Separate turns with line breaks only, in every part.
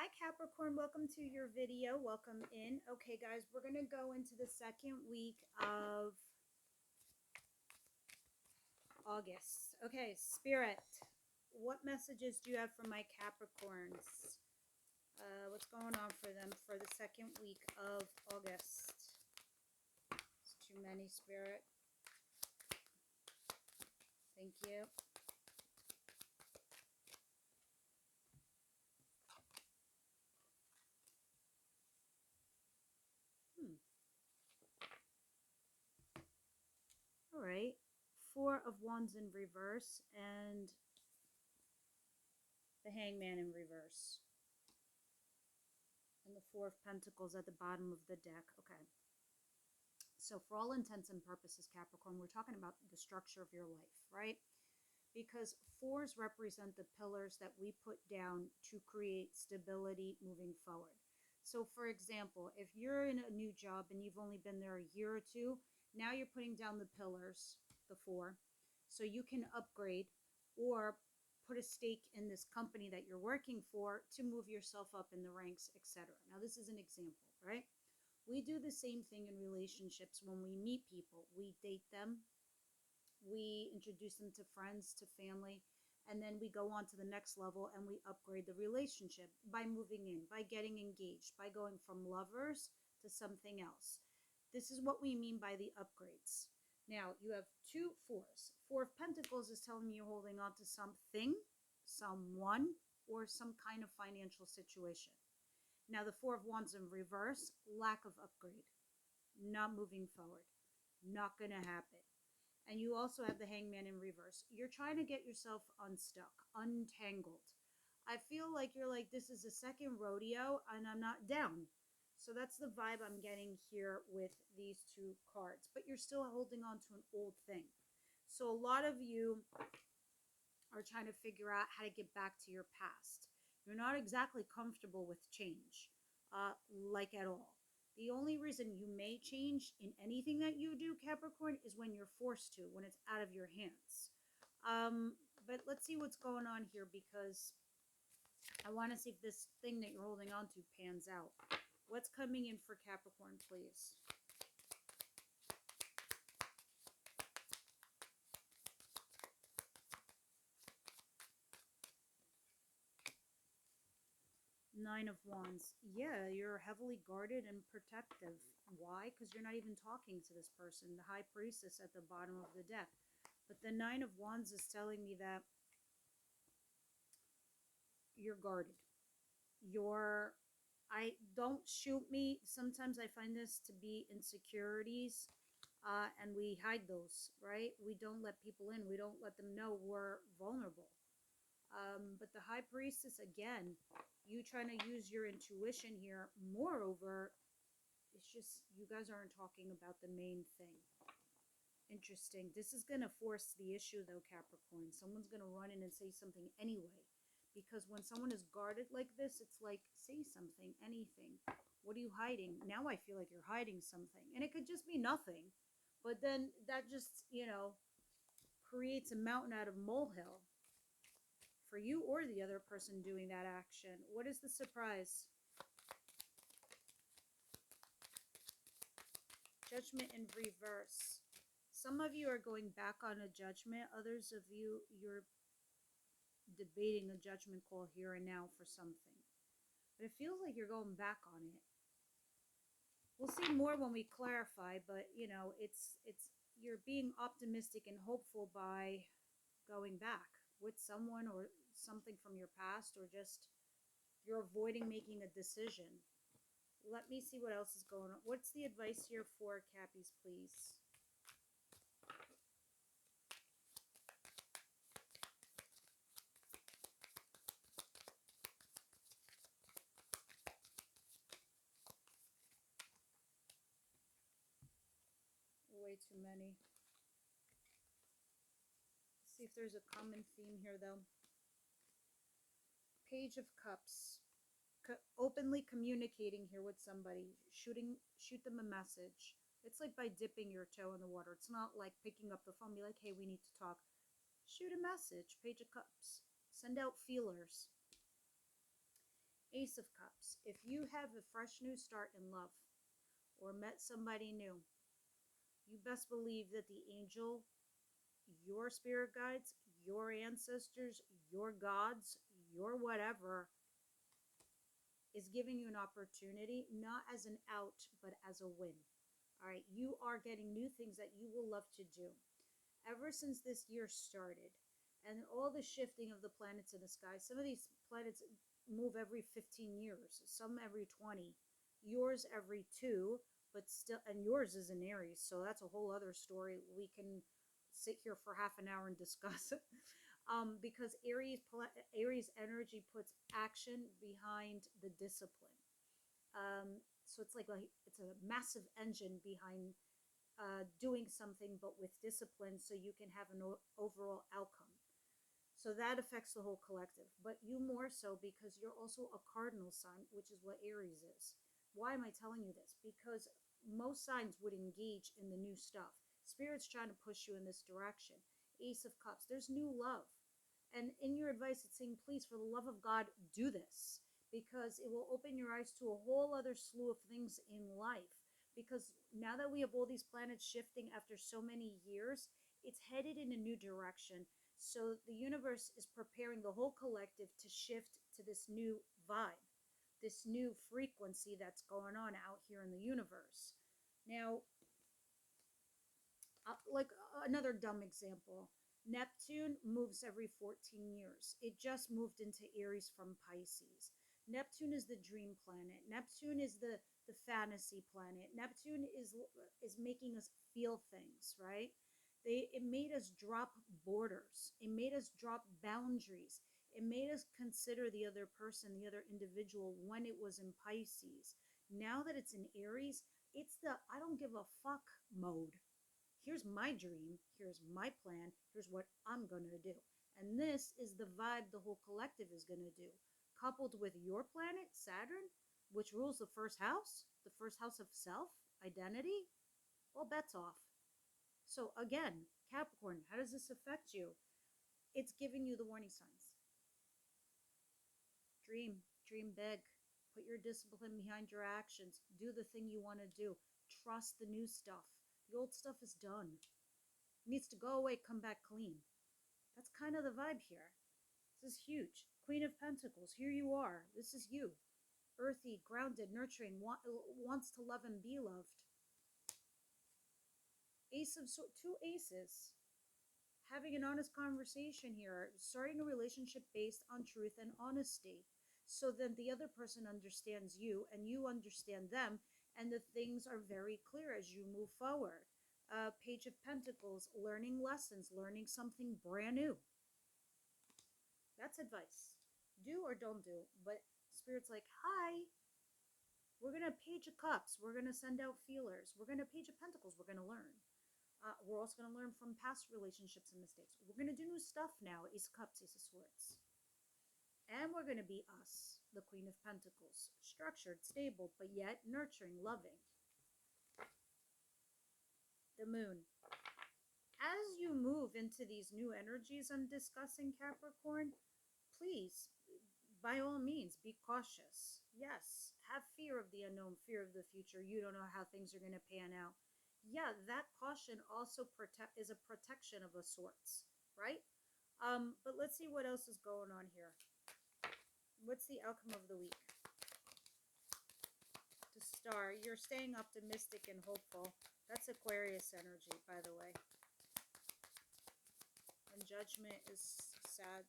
Hi Capricorn, welcome to your video. Welcome in. Okay guys, we're going to go into the second week of August. Okay, Spirit, what messages do you have for my Capricorns? What's going on for them for the second week of August? It's too many, Spirit. Thank you. All right. Four of Wands in reverse and the Hangman in reverse. And the Four of Pentacles at the bottom of the deck. Okay. So for all intents and purposes, Capricorn, we're talking about the structure of your life, right? Because fours represent the pillars that we put down to create stability moving forward. So for example, if you're in a new job and you've only been there a year or two, now you're putting down the pillars, the four, so you can upgrade or put a stake in this company that you're working for to move yourself up in the ranks, etc. Now this is an example, right? We do the same thing in relationships when we meet people. We date them, we introduce them to friends, to family, and then we go on to the next level and we upgrade the relationship by moving in, by getting engaged, by going from lovers to something else. This is what we mean by the upgrades. Now, you have two fours. Four of Pentacles is telling me you're holding on to something, someone, or some kind of financial situation. Now, the Four of Wands in reverse, lack of upgrade, not moving forward, not going to happen. And you also have the Hangman in reverse. You're trying to get yourself unstuck, untangled. I feel like you're like, this is a second rodeo and I'm not down. So that's the vibe I'm getting here with these two cards. But you're still holding on to an old thing. So a lot of you are trying to figure out how to get back to your past. You're not exactly comfortable with change, like at all. The only reason you may change in anything that you do, Capricorn, is when you're forced to, when it's out of your hands. But let's see what's going on here, because I want to see if this thing that you're holding on to pans out. What's coming in for Capricorn, please? Nine of Wands. Yeah, you're heavily guarded and protective. Why? Because you're not even talking to this person. The High Priestess at the bottom of the deck. But the Nine of Wands is telling me that you're guarded. Don't shoot me. Sometimes I find this to be insecurities, and we hide those, right? We don't let people in. We don't let them know we're vulnerable. But the High Priestess, again, you trying to use your intuition here. Moreover, it's just you guys aren't talking about the main thing. Interesting. This is going to force the issue, though, Capricorn. Someone's going to run in and say something anyway. Because when someone is guarded like this, it's like, say something, anything. What are you hiding? Now I feel like you're hiding something. And it could just be nothing. But then that just, creates a mountain out of molehill for you or the other person doing that action. What is the surprise? Judgment in reverse. Some of you are going back on a judgment. Others of you, you're debating a judgment call here and now for something. But it feels like you're going back on it. We'll see more when we clarify, but it's you're being optimistic and hopeful by going back with someone or something from your past, or just you're avoiding making a decision. Let me see what else is going on. What's the advice here for Cappies, please? Way too many. Let's see if there's a common theme here, though. Page of Cups. Openly communicating here with somebody. Shoot them a message. It's like by dipping your toe in the water. It's not like picking up the phone and be like, hey, we need to talk. Shoot a message. Page of Cups. Send out feelers. Ace of Cups. If you have a fresh new start in love or met somebody new, you best believe that the angel, your spirit guides, your ancestors, your gods, your whatever, is giving you an opportunity, not as an out, but as a win. All right, you are getting new things that you will love to do. Ever since this year started, and all the shifting of the planets in the sky, some of these planets move every 15 years, some every 20, yours every 2, but still, and yours is in Aries, so that's a whole other story. We can sit here for half an hour and discuss it. Because Aries energy puts action behind the discipline. So it's like it's a massive engine behind doing something, but with discipline, so you can have an overall outcome. So that affects the whole collective, but you more so because you're also a cardinal sign, which is what Aries is. Why am I telling you this? Because most signs would engage in the new stuff. Spirit's trying to push you in this direction. Ace of Cups, there's new love. And in your advice, it's saying, please, for the love of God, do this, because it will open your eyes to a whole other slew of things in life. Because now that we have all these planets shifting after so many years, it's headed in a new direction. So the universe is preparing the whole collective to shift to this new vibe, this new frequency that's going on out here in the universe. Now, like another dumb example, Neptune moves every 14 years. It just moved into Aries from Pisces. Neptune is the dream planet. Neptune is the fantasy planet. Neptune is making us feel things, right? It made us drop borders. It made us drop boundaries. It made us consider the other person, the other individual when it was in Pisces. Now that it's in Aries, it's the I don't give a fuck mode. Here's my dream, here's my plan, here's what I'm going to do. And this is the vibe the whole collective is going to do. Coupled with your planet, Saturn, which rules the first house of self, identity, all bets off. So again, Capricorn, how does this affect you? It's giving you the warning signs. Dream big. Put your discipline behind your actions. Do the thing you want to do. Trust the new stuff. The old stuff is done. It needs to go away, come back clean. That's kind of the vibe here. This is huge. Queen of Pentacles, here you are. This is you. Earthy, grounded, nurturing, wants to love and be loved. Ace of Swords, 2 aces. Having an honest conversation here. Starting a relationship based on truth and honesty. So then the other person understands you and you understand them. And the things are very clear as you move forward. Page of Pentacles, learning lessons, learning something brand new. That's advice. Do or don't do. But Spirit's like, hi, we're going to Page of Cups. We're going to send out feelers. We're going to Page of Pentacles. We're going to learn. We're also going to learn from past relationships and mistakes. We're going to do new stuff now. Ace of Cups, Ace of Swords. And we're going to be us, the Queen of Pentacles. Structured, stable, but yet nurturing, loving. The Moon. As you move into these new energies I'm discussing, Capricorn, please, by all means, be cautious. Yes, have fear of the unknown, fear of the future. You don't know how things are going to pan out. Yeah, that caution also is a protection of a sorts, right? But let's see what else is going on here. What's the outcome of the week? The Star. You're staying optimistic and hopeful. That's Aquarius energy, by the way. And Judgment is Sag.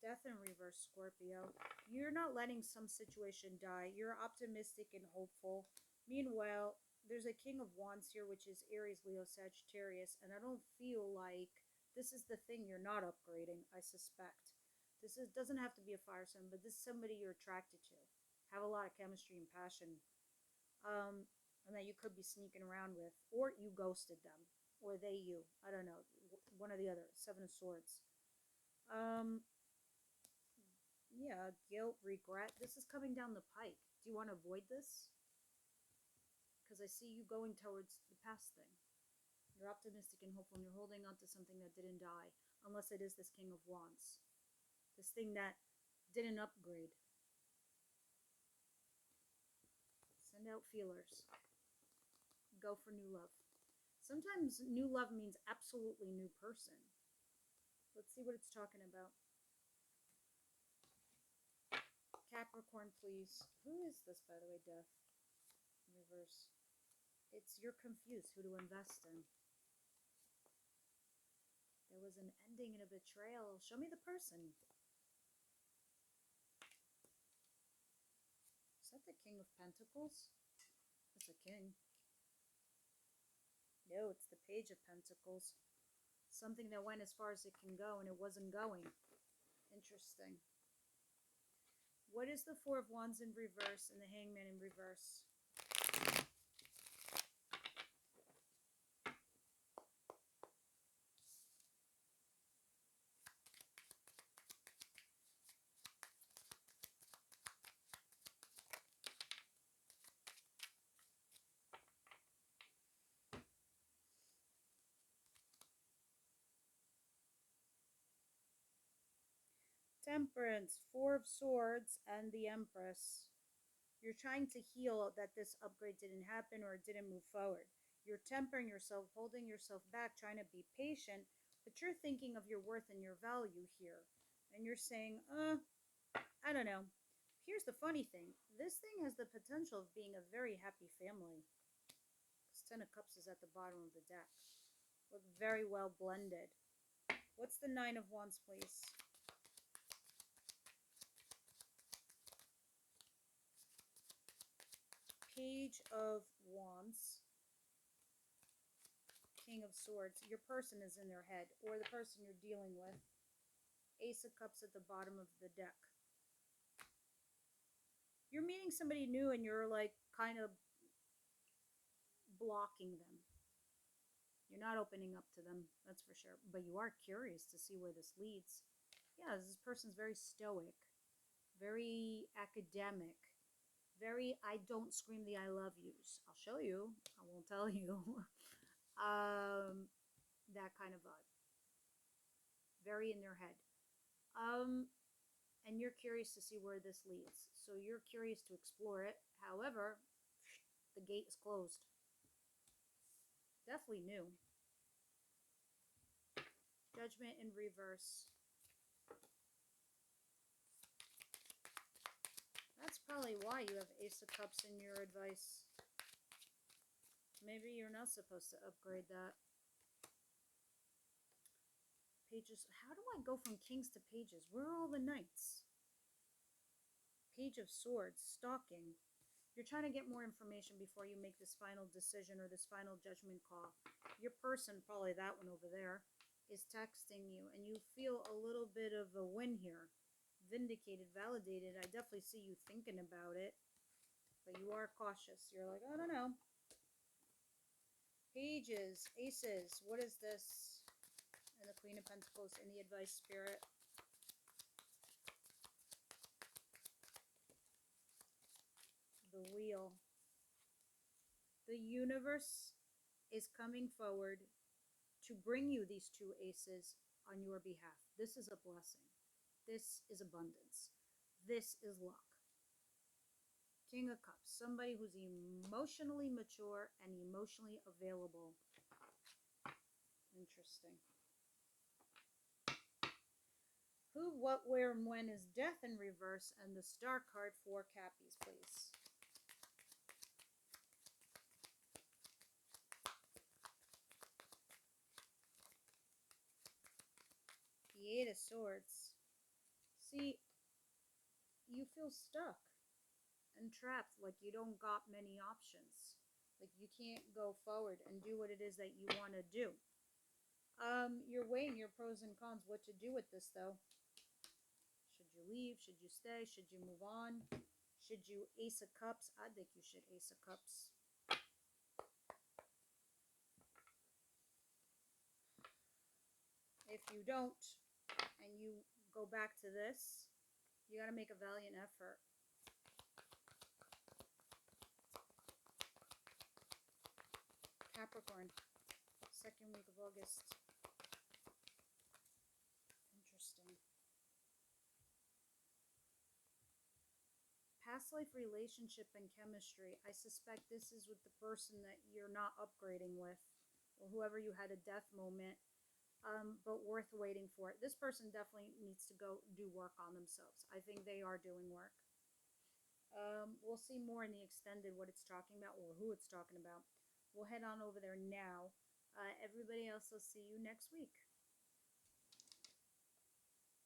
Death in reverse, Scorpio. You're not letting some situation die. You're optimistic and hopeful. Meanwhile, there's a King of Wands here, which is Aries, Leo, Sagittarius. And I don't feel like this is the thing you're not upgrading, I suspect. Doesn't have to be a fire sign, but this is somebody you're attracted to. Have a lot of chemistry and passion. And that you could be sneaking around with. Or you ghosted them. Or they you. I don't know. One or the other. 7 of Swords. Yeah, guilt, regret. This is coming down the pike. Do you want to avoid this? Because I see you going towards the past thing. You're optimistic and hopeful, and you're holding on to something that didn't die. unless it is this King of Wands. This thing that didn't upgrade. Send out feelers. Go for new love. Sometimes new love means absolutely new person. Let's see what it's talking about. Capricorn, please. Who is this, by the way, Death? Reverse. It's you're confused who to invest in. There was an ending and a betrayal. Show me the person. Is that the King of Pentacles? It's a king. No, it's the Page of Pentacles. Something that went as far as it can go and it wasn't going. Interesting. What is the Four of Wands in reverse and the Hangman in reverse? Temperance, Four of Swords, and the Empress. You're trying to heal that this upgrade didn't happen or it didn't move forward. You're tempering yourself, holding yourself back, trying to be patient, but you're thinking of your worth and your value here. And you're saying, I don't know. Here's the funny thing. This thing has the potential of being a very happy family. This Ten of Cups is at the bottom of the deck. Look very well blended. What's the Nine of Wands, please? Page of Wands, King of Swords. Your person is in their head, or the person you're dealing with. Ace of Cups at the bottom of the deck. You're meeting somebody new and you're like kind of blocking them. You're not opening up to them, that's for sure. But you are curious to see where this leads. Yeah, this person's very stoic, very academic. Very, I don't scream the I love yous. I'll show you. I won't tell you. That kind of vibe. Very in their head. And you're curious to see where this leads. So you're curious to explore it. However, the gate is closed. Definitely new. Judgment in reverse. That's probably why you have Ace of Cups in your advice. Maybe you're not supposed to upgrade that. Pages. How do I go from kings to pages? Where are all the knights? Page of Swords. Stalking. You're trying to get more information before you make this final decision or this final judgment call. Your person, probably that one over there, is texting you. And you feel a little bit of a win here. Vindicated, validated. I definitely see you thinking about it, but you are cautious. You're like, I don't know. Pages, aces, what is this? And the Queen of Pentacles in the advice, Spirit. The Wheel. The universe is coming forward to bring you these two aces on your behalf. This is a blessing. This is abundance. This is luck. King of Cups, somebody who's emotionally mature and emotionally available. Interesting. Who, what, where, and when is Death in reverse, and the Star card for Cappies, please. The Eight of Swords. See, you feel stuck and trapped, like you don't got many options. Like you can't go forward and do what it is that you want to do. You're weighing your pros and cons, what to do with this though. Should you leave? Should you stay? Should you move on? Should you Ace of Cups? I think you should Ace of Cups. If you don't, and you go back to this, you got to make a valiant effort. Capricorn, second week of August. past life relationship and chemistry. I suspect this is with the person that you're not upgrading with, or whoever you had a death moment, but worth waiting for. This person definitely needs to go do work on themselves. I think they are doing work. We'll see more in the extended what it's talking about or who it's talking about. We'll head on over there now. Everybody else, I'll see you next week.